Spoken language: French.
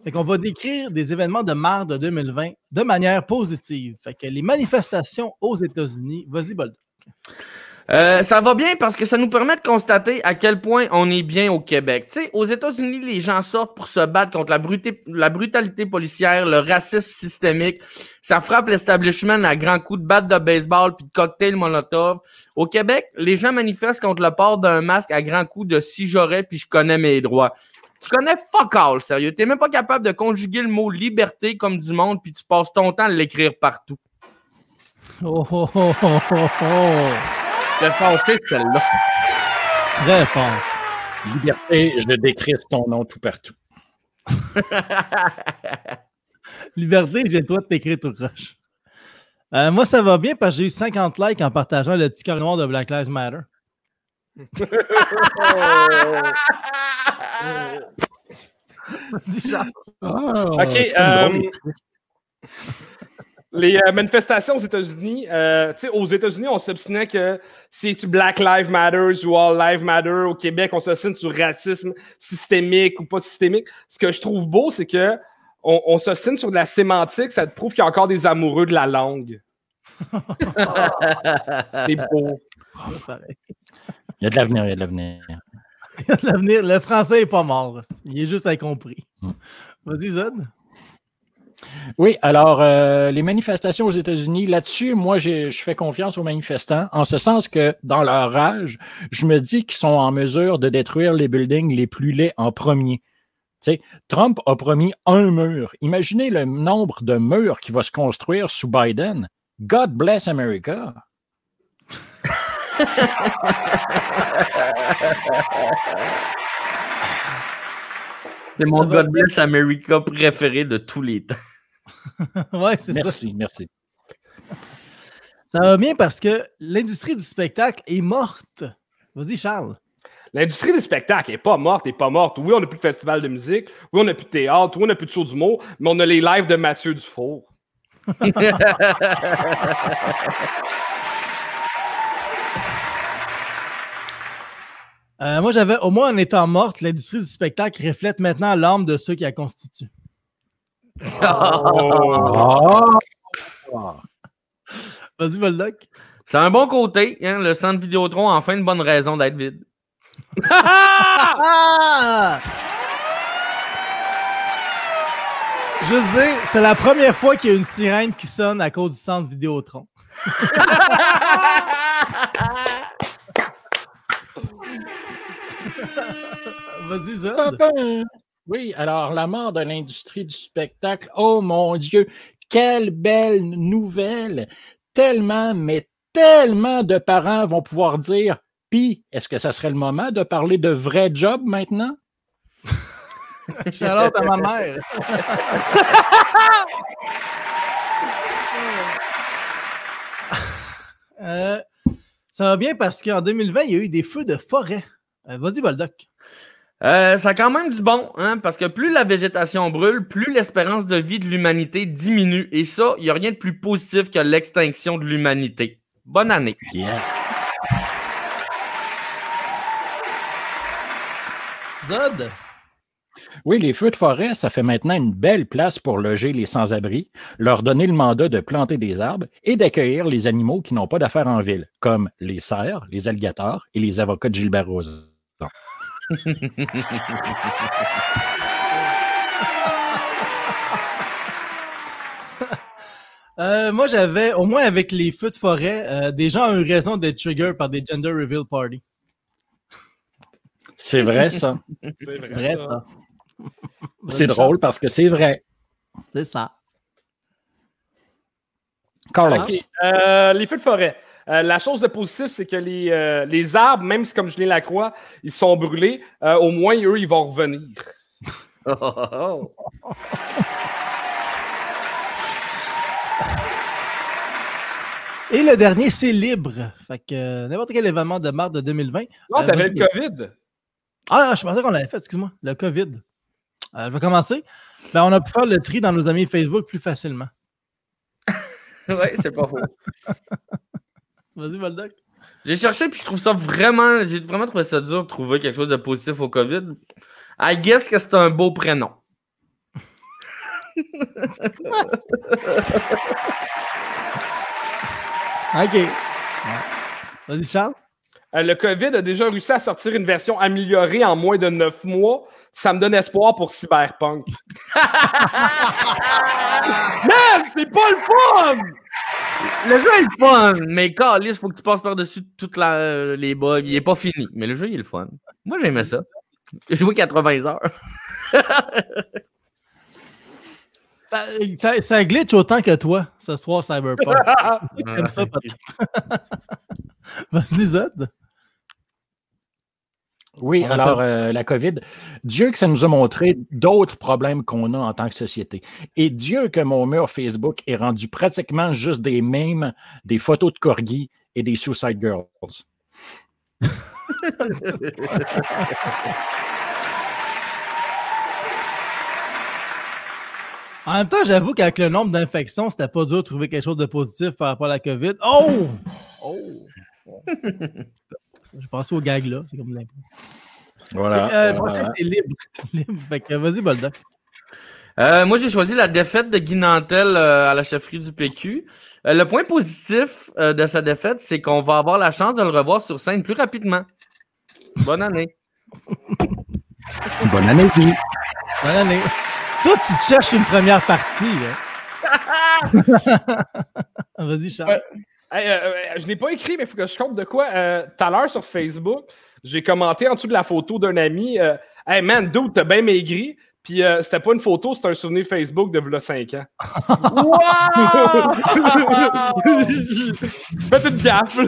Fait qu'on va décrire des événements de mars de 2020 de manière positive. Fait que les manifestations aux États-Unis, vas-y, Boldoc. Ça va bien parce que ça nous permet de constater à quel point on est bien au Québec. Tu sais, aux États-Unis, les gens sortent pour se battre contre la brutalité policière, le racisme systémique. Ça frappe l'establishment à grands coups de batte de baseball puis de cocktail Molotov. Au Québec, les gens manifestent contre le port d'un masque à grands coups de si j'aurais puis je connais mes droits. Tu connais fuck all, sérieux. T'es même pas capable de conjuguer le mot liberté comme du monde puis tu passes ton temps à l'écrire partout. Oh, oh, oh, oh, oh, oh. J'ai fâché celle-là. Très fort. Liberté, je décrisse ton nom tout partout. Liberté, j'ai le droit de t'écrire tout croche. Moi, ça va bien parce que j'ai eu 50 likes en partageant le petit carré noir de Black Lives Matter. OK. Les manifestations aux États-Unis, aux États-Unis, on s'obstinait que c'est Black Lives Matter ou All Lives Matter. Au Québec, on s'obstine sur racisme systémique ou pas systémique. Ce que je trouve beau, c'est que on s'obstine sur de la sémantique. Ça te prouve qu'il y a encore des amoureux de la langue. C'est beau. Il y a de l'avenir, il y a de l'avenir. Il y a de l'avenir. Le français n'est pas mort. Il est juste incompris. Vas-y, Zod. Oui, alors, les manifestations aux États-Unis, là-dessus, moi, je fais confiance aux manifestants, en ce sens que, dans leur rage, je me dis qu'ils sont en mesure de détruire les buildings les plus laids en premier. Tu sais, Trump a promis un mur. Imaginez le nombre de murs qui va se construire sous Biden. God bless America. C'est mon God bless America préféré de tous les temps. Ouais, c'est ça. Merci. Ça va bien parce que l'industrie du spectacle est morte. Vas-y, Charles. L'industrie du spectacle n'est pas morte, Oui, on n'a plus de festival de musique. Oui, on n'a plus de théâtre. Oui, on n'a plus de show d'humour. Mais on a les lives de Mathieu Dufour. Moi, j'avais, au moins en étant morte, l'industrie du spectacle reflète maintenant l'âme de ceux qui la constituent. Vas-y, Boldoc. C'est un bon côté, hein, le centre Vidéotron a enfin une bonne raison d'être vide. Je veux dire, c'est la première fois qu'il y a une sirène qui sonne à cause du centre Vidéotron. Vas-y, Zod. Oui, alors la mort de l'industrie du spectacle, oh mon Dieu, quelle belle nouvelle! Tellement, mais tellement de parents vont pouvoir dire, puis, est-ce que ça serait le moment de parler de vrai job maintenant? Charlotte à ma mère. Ça va bien parce qu'en 2020, il y a eu des feux de forêt. Vas-y, Boldoc. Ça a quand même du bon, hein, parce que plus la végétation brûle, plus l'espérance de vie de l'humanité diminue. Et ça, il n'y a rien de plus positif que l'extinction de l'humanité. Bonne année. Yeah. Zod. Oui, les feux de forêt, ça fait maintenant une belle place pour loger les sans-abri, leur donner le mandat de planter des arbres et d'accueillir les animaux qui n'ont pas d'affaires en ville, comme les cerfs, les alligators et les avocats de Gilbert Rozon. Moi, j'avais, au moins avec les feux de forêt, des gens ont eu raison d'être trigger par des gender reveal parties. C'est vrai, ça. C'est vrai, ça. C'est drôle parce que c'est vrai. C'est ça. Carlos. Okay. Les feux de forêt. La chose de positif, c'est que les arbres, même si comme Julien Lacroix, ils sont brûlés, au moins, eux, ils vont revenir. Et le dernier, c'est libre. Fait que n'importe quel événement de mars de 2020. Non, t'avais le COVID. Ah, je pensais qu'on l'avait fait, excuse-moi. Le COVID. Je vais commencer. Ben, on a pu faire le tri dans nos amis Facebook plus facilement. Oui, c'est pas faux. Vas-y, Boldoc. J'ai cherché puis je trouve ça vraiment... J'ai vraiment trouvé ça dur de trouver quelque chose de positif au COVID. I guess que c'est un beau prénom. OK. Ouais. Vas-y, Charles. Le COVID a déjà réussi à sortir une version améliorée en moins de 9 mois. Ça me donne espoir pour Cyberpunk. Man, c'est pas le fun! Le jeu est le fun, mais Carlis, faut que tu passes par-dessus toutes les bugs. Il est pas fini, mais le jeu, il est le fun. Moi, j'aimais ça. J'ai joué 80 heures. Ça glitch autant que toi, ce soir, Cyberpunk. Comme ça, peut-être. Vas-y, Zod. Oui, alors la COVID, Dieu que ça nous a montré d'autres problèmes qu'on a en tant que société. Et Dieu que mon mur Facebook est rendu pratiquement juste des mèmes, des photos de corgis et des Suicide Girls. En même temps, j'avoue qu'avec le nombre d'infections, c'était pas dur de trouver quelque chose de positif par rapport à la COVID. Oh! Je pensais au gag là, c'est comme l'impôt. Voilà. C'est libre. Fait que vas-y, Bolda. Moi, j'ai choisi la défaite de Guy Nantel à la chefferie du PQ. Le point positif de sa défaite, c'est qu'on va avoir la chance de le revoir sur scène plus rapidement. Bonne année. Bonne année, Guy. Bonne année. Toi, tu te cherches une première partie. Vas-y, Charles. Je n'ai pas écrit, mais il faut que je compte de quoi. Tout à l'heure sur Facebook, j'ai commenté en dessous de la photo d'un ami. Hey man, dude, t'as bien maigri. Puis c'était pas une photo, c'était un souvenir Facebook de v'là 5 ans. Faites une gaffe.